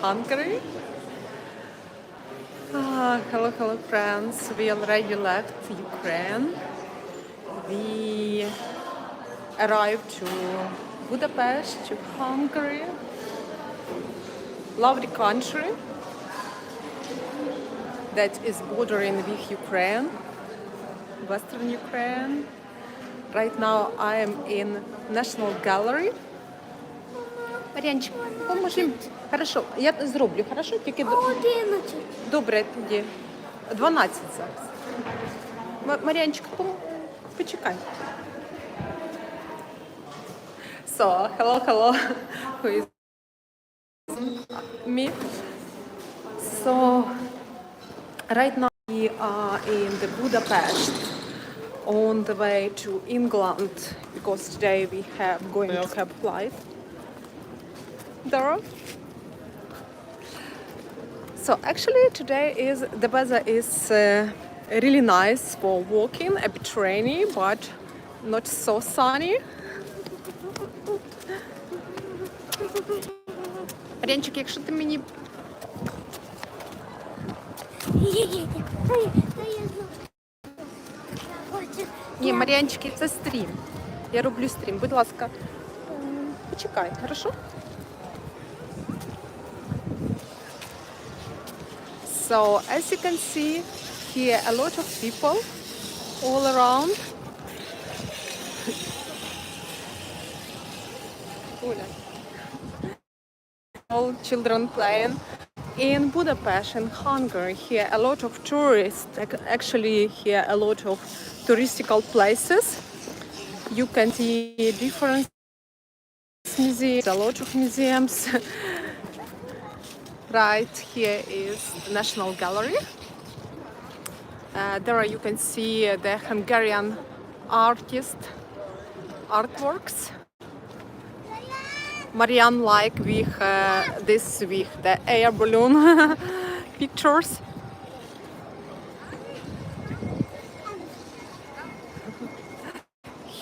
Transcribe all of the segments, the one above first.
Hungary. Hello friends. We already left Ukraine. We arrived to Budapest, to Hungary. Lovely country that is bordering with Ukraine, Western Ukraine. Right now I am in National Gallery. Мар'янчик, поможи. Хорошо, я зроблю, хорошо? Тільки 11. Добре, тоді 12 зараз. Мар'янчик, почекай. So, hello, who is me? So, right now we are in the Budapest on the way to England because today we have going to have flight there. So actually today the weather is really nice for walking, a bit rainy but not so sunny. Ренчик, якщо ти мені... Ні, Мар'янчики, це стрім. Я роблю стрім. Будь ласка, почекай, хорошо? So, as you can see, here a lot of people all around. All children playing. In Budapest, in Hungary, here a lot of tourists, actually here a lot of touristical places. You can see different museums, a lot of museums. Right here is the National Gallery. There you can see the Hungarian artworks. Marianne like with the air balloon pictures.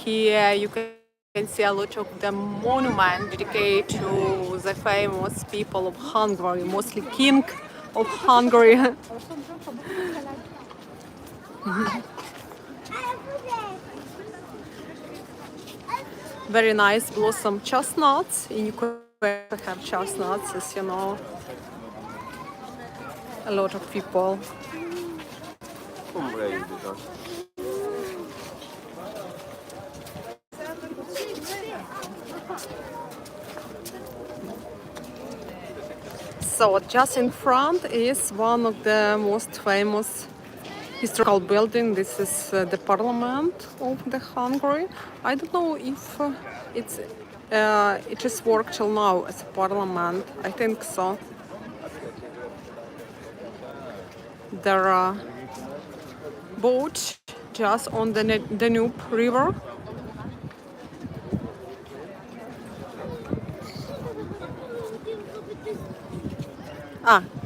Here you can see a lot of the monument dedicated to the famous people of Hungary, mostly King of Hungary. Very nice blossom chestnuts. In Ukraine we have chestnuts, as you know. A lot of people. So just in front is one of the most famous historical building. This is the Parliament of the Hungary. I don't know if it is work till now as a parliament. I think so. There are boats just on the Danube River.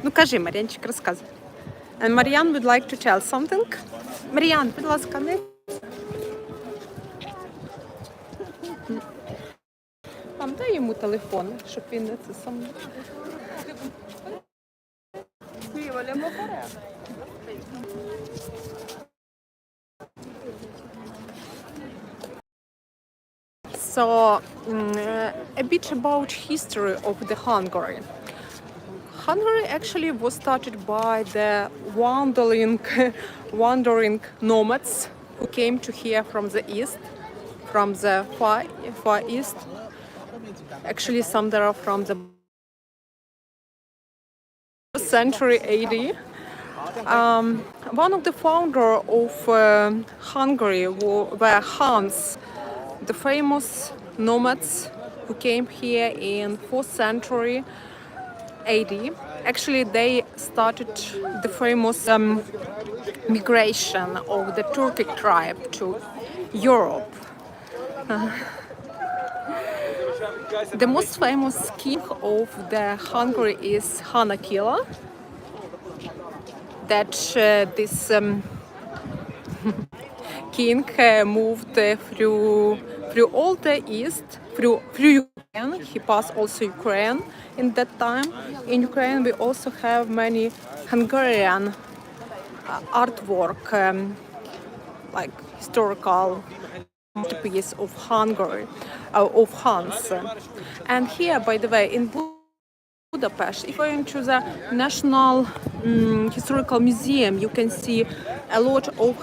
Ну кажи, Мар'янчик, розказуй. And Marianne would like to tell something. Marianne, будь ласка, не. Дай йому телефон, щоб він не це сам. So, a bit about history of the Hungary. Hungary actually was started by the wandering nomads who came to here from the east, from the far east. Actually, some there are from the century AD. One of the founders of Hungary were Huns, the famous nomads who came here in 4th century AD. Actually, they started the famous migration of the Turkic tribe to Europe. The most famous king of the Hungary is Hanakila. That this king moved through all the east, through He passed also Ukraine in that time. In Ukraine, we also have many Hungarian artwork, like historical masterpiece of Hungary, of Hans. And here, by the way, in Budapest, if you're into the National Historical Museum, you can see a lot of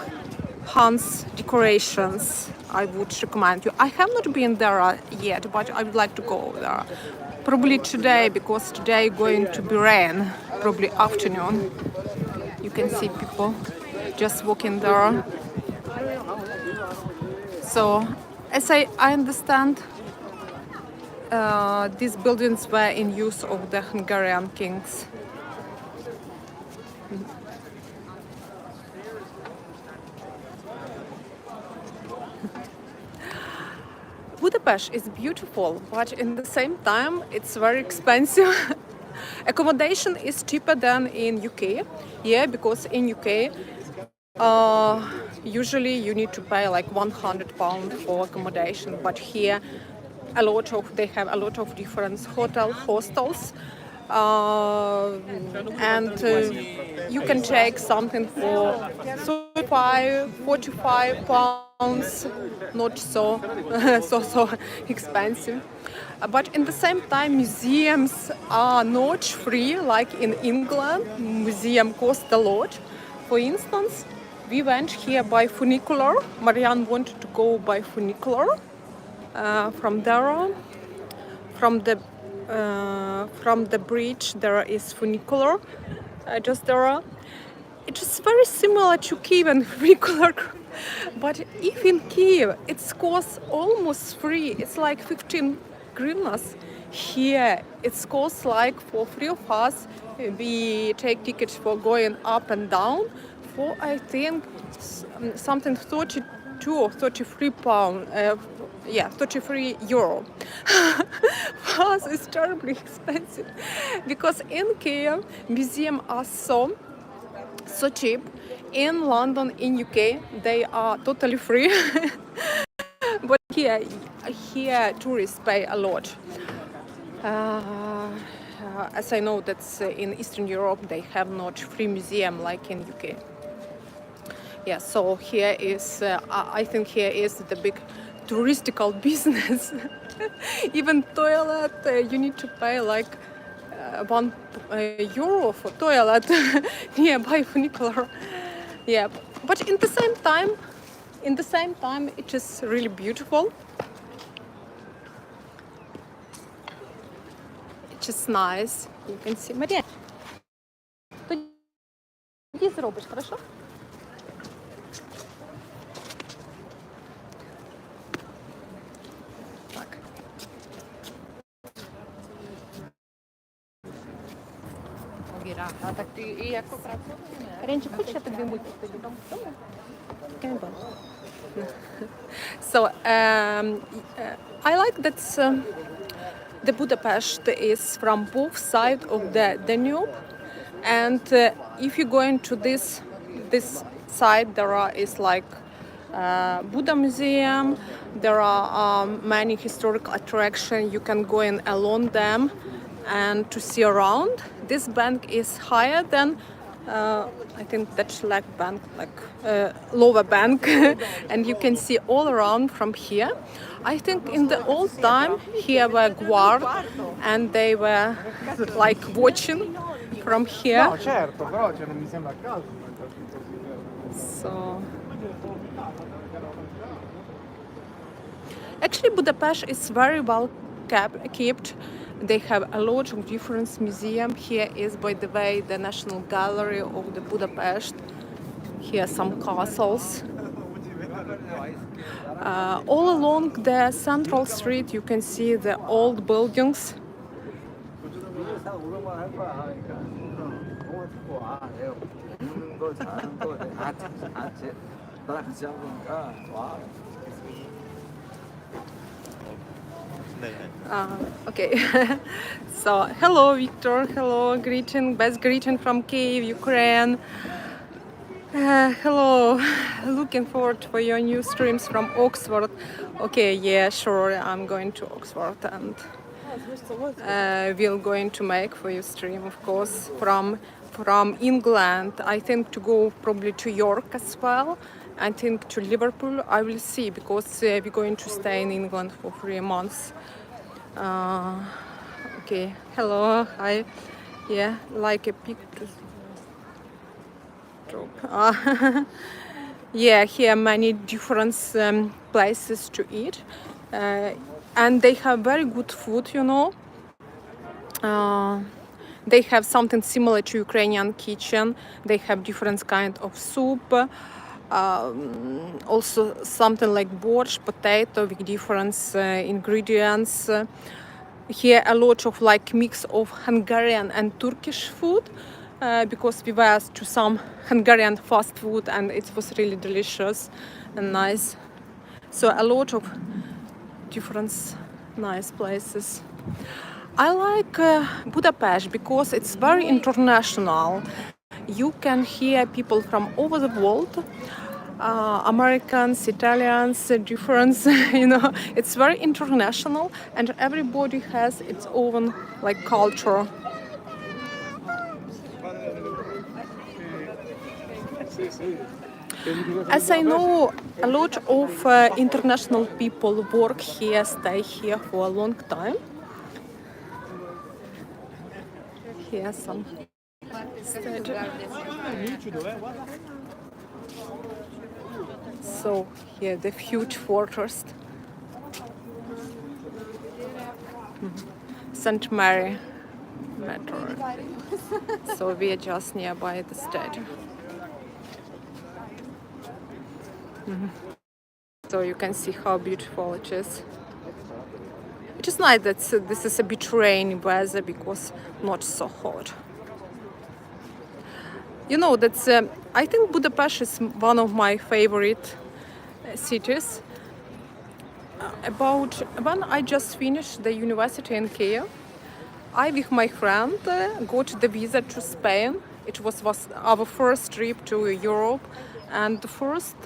Hans decorations. I would recommend you. I have not been there yet, but I would like to go there. Probably today, because today going to be rain, probably afternoon. You can see people just walking there. So, as I understand, these buildings were in use of the Hungarian kings. Budapest is beautiful, but in the same time, it's very expensive. Accommodation is cheaper than in UK, yeah, because in UK, usually you need to pay like £100 for accommodation, but here, they have a lot of different hostels, and you can take something for 35, 45 pounds, not so so expensive. But in the same time, museums are not free like in England. Museum cost a lot. For instance, we went here by funicular. Marianne wanted to go by funicular from there. From the bridge there is funicular, just there. It is very similar to Kiev funicular, but if in Kiev it costs almost free, it's like 15 hryvnias. Here it costs like for 3 of us. We take tickets for going up and down for I think something 32 or 33 pound. 33 euro. For us, it's terribly expensive because in Kiev museums are so cheap. In London, in UK, they are totally free. But here tourists pay a lot. As I know that in Eastern Europe they have not free museum like in UK. Yeah, so here is I think here is the big touristical business. Even toilet, you need to pay like €1 for toilet nearby funicular. Yeah, but in the same time, it is really beautiful. It's just nice. You can see. Мария, тоді зробиш, хорошо? А так ти і як попрацюєш? Ренчик, хочеш я тобі мити тоді? So I like that the Budapest is from both sides of the Danube, and if you go into this side, is like Buddha Museum. There are many historical attractions. You can go in along them and to see around. This bank is higher than I think that's like bank, like lower bank, and you can see all around from here. I think in the old time here were guard, and they were like watching from here. No, certo, però non mi sembra a caso. So actually Budapest is very well kept. They have a lot of different museums. Here is, by the way, the National Gallery of the Budapest. Here are some castles. All along the central street you can see the old buildings. Okay. So hello Victor, hello, greeting, best greeting from Kiev, Ukraine. Hello, looking forward for your new streams from Oxford. Okay, yeah, sure, I'm going to Oxford and we're going to make for you stream, of course, from England. I think to go probably to York as well. I think to Liverpool. I will see, because we're going to stay in England for 3 months. Okay, hello, hi. Yeah, like a picture. Yeah, here many different places to eat, and they have very good food, you know. They have something similar to Ukrainian kitchen. They have different kind of soup, also something like borscht, potato with different ingredients. Here a lot of like mix of Hungarian and Turkish food, because we went to some Hungarian fast food and it was really delicious and nice. So a lot of different nice places. I like Budapest because it's very international. You can hear people from over the world, Americans, Italians, different, you know. It's very international, and everybody has its own like culture. As I know, a lot of international people work here, stay here for a long time. Here some stage. So here the huge fortress, St. Mary metro. So we are just nearby the stadium. So you can see how beautiful it is. It is nice that this is a bit rainy weather because not so hot. You know, that's I think Budapest is one of my favorite cities. About when I just finished the university in Kiev, I with my friend got the visa to Spain. It was our first trip to Europe, and the first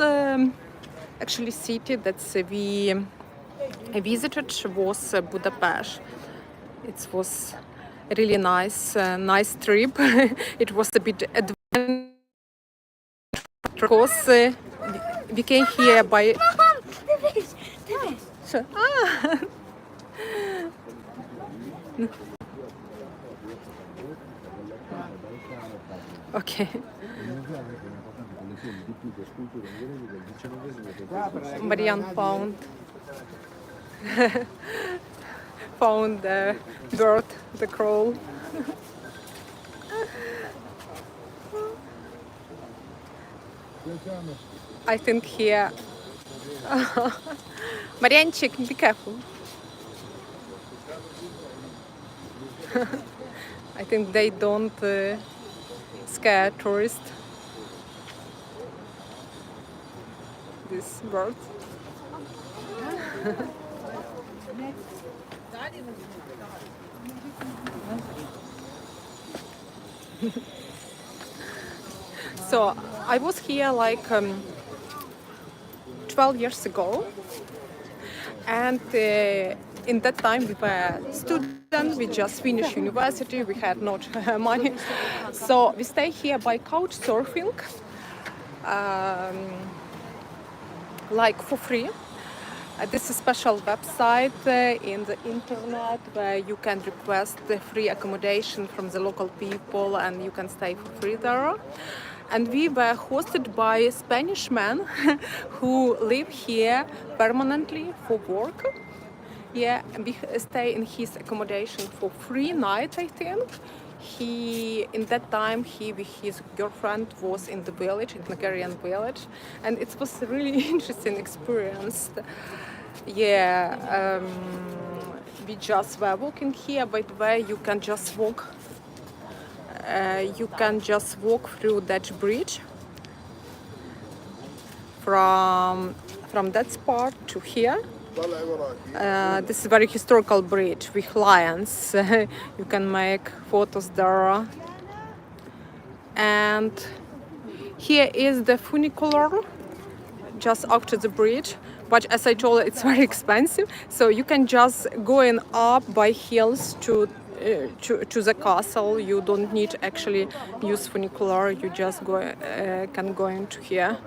actually city that we visited was Budapest. It was a really nice trip. It was a bit adventurous because we came here by. Okay. Marianne found the bird, the crow. I think here. Marianchik, be careful. I think they don't scare tourists. This bird. So I was here like 12 years ago, and in that time we were students. We just finished university. We had not money, so we stay here by couch surfing, like for free. This is a special website in the internet where you can request the free accommodation from the local people, and you can stay for free there. And we were hosted by Spanish men who live here permanently for work. Yeah, and we stay in his accommodation for 3 nights, I think. In that time, he with his girlfriend was in the village, in the Hungarian village, and it was a really interesting experience. Yeah, we just were walking here. By the way, you can just walk. You can just walk through that bridge from that spot to here. This is a very historical bridge with lions. You can make photos there. And here is the funicular just after the bridge but as I told, it's very expensive. So you can just going up by hills to the castle. You don't need actually use funicular. You just can go into here.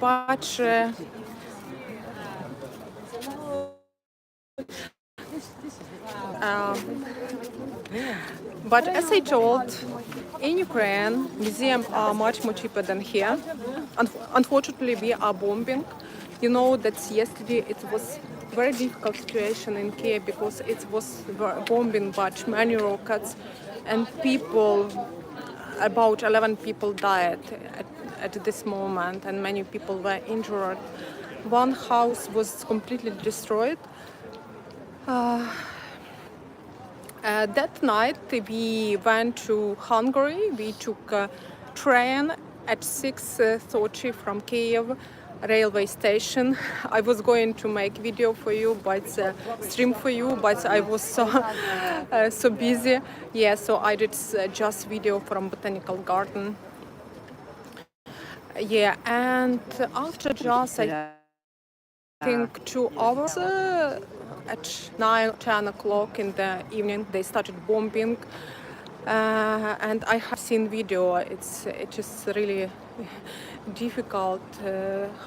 But but as I told, in Ukraine, museums are much more cheaper than here. Unfortunately, we are bombing. You know that yesterday it was very difficult situation in Kiev because it was bombing by many rockets, and people, about 11 people died at this moment, and many people were injured. One house was completely destroyed. That night we went to Hungary. We took a train at 6:30 from Kiev railway station. I was going to make video for you, but stream for you, but I was so busy. Yeah, so I did just video from botanical garden. Yeah, and after just I think 2 hours at 9-10 o'clock in the evening they started bombing, and I have seen video. It is really difficult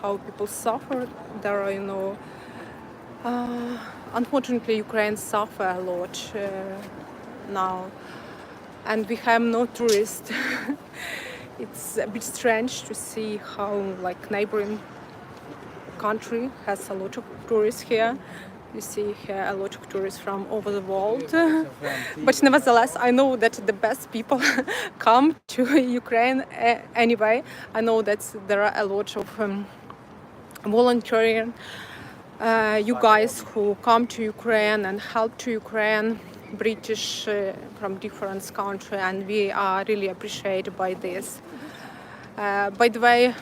how people suffer there, you know. Unfortunately, Ukraine suffer a lot now, and we have no tourists. It's a bit strange to see how like neighboring country has a lot of tourists here. You see here a lot of tourists from over the world. But nevertheless, I know that the best people come to Ukraine anyway. I know that there are a lot of volunteering you guys who come to Ukraine and help to Ukraine, British from different countries, and we are really appreciated by this. By the way,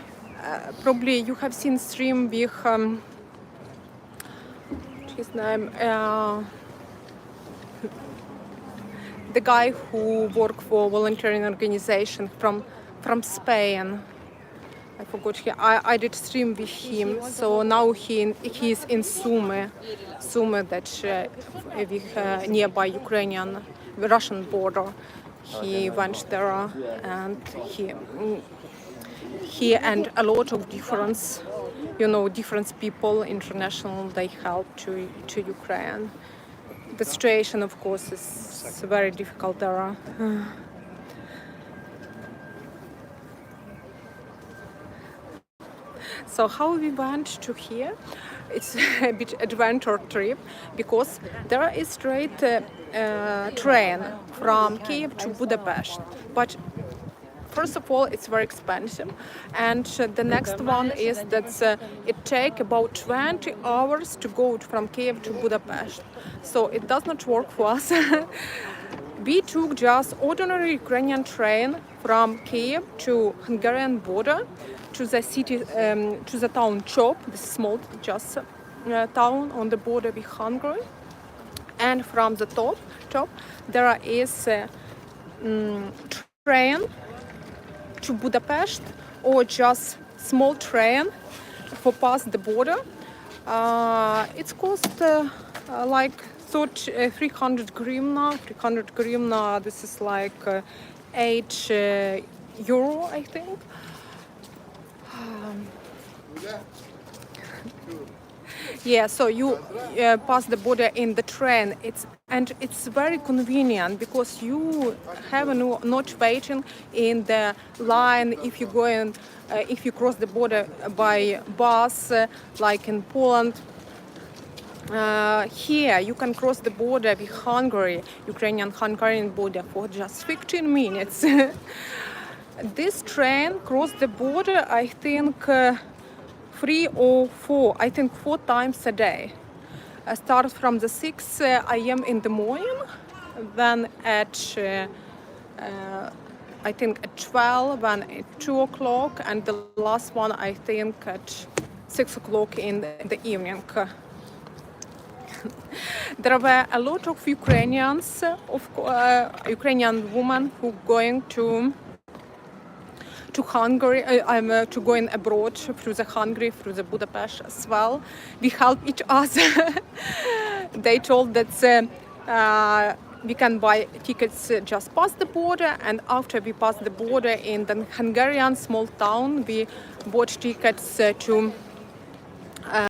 probably you have seen stream with his name, the guy who worked for volunteering organization from Spain. I forgot here. I did stream with him. So now he's in Sumy, that with nearby Ukrainian Russian border. He went there, and he and a lot of different people, international, they help to Ukraine. The situation, of course, is very difficult there. So how we went to here? It's a bit adventure trip because there is straight train from Kiev to Budapest, but first of all, it's very expensive, and the next one is that it takes about 20 hours to go from Kiev to Budapest. So it does not work for us. We took just ordinary Ukrainian train from Kiev to Hungarian border, to the city, to the town Chop, this small just town on the border with Hungary, and from the top there is a train to Budapest, or just small train for past the border. It's cost like 300 hryvnia. 300 hryvnia. This is like 8 euro, I think. Yeah, so you pass the border in the train. It's very convenient because you have not waiting in the line if you go in, if you cross the border by bus, like in Poland. Here you can cross the border with Hungary, Ukrainian-Hungarian border, for just 15 minutes. This train crossed the border, I think, 3 or 4, I think 4 times a day. Start from the 6 a.m. in the morning, then at I think at 12, then at 2 o'clock, and the last one I think at 6 o'clock in the evening. There were a lot of Ukrainians, Ukrainian women who going to Hungary, to going abroad through the Hungary, through the Budapest as well. We help each other. They told that we can buy tickets just past the border, and after we pass the border in the Hungarian small town, we bought tickets to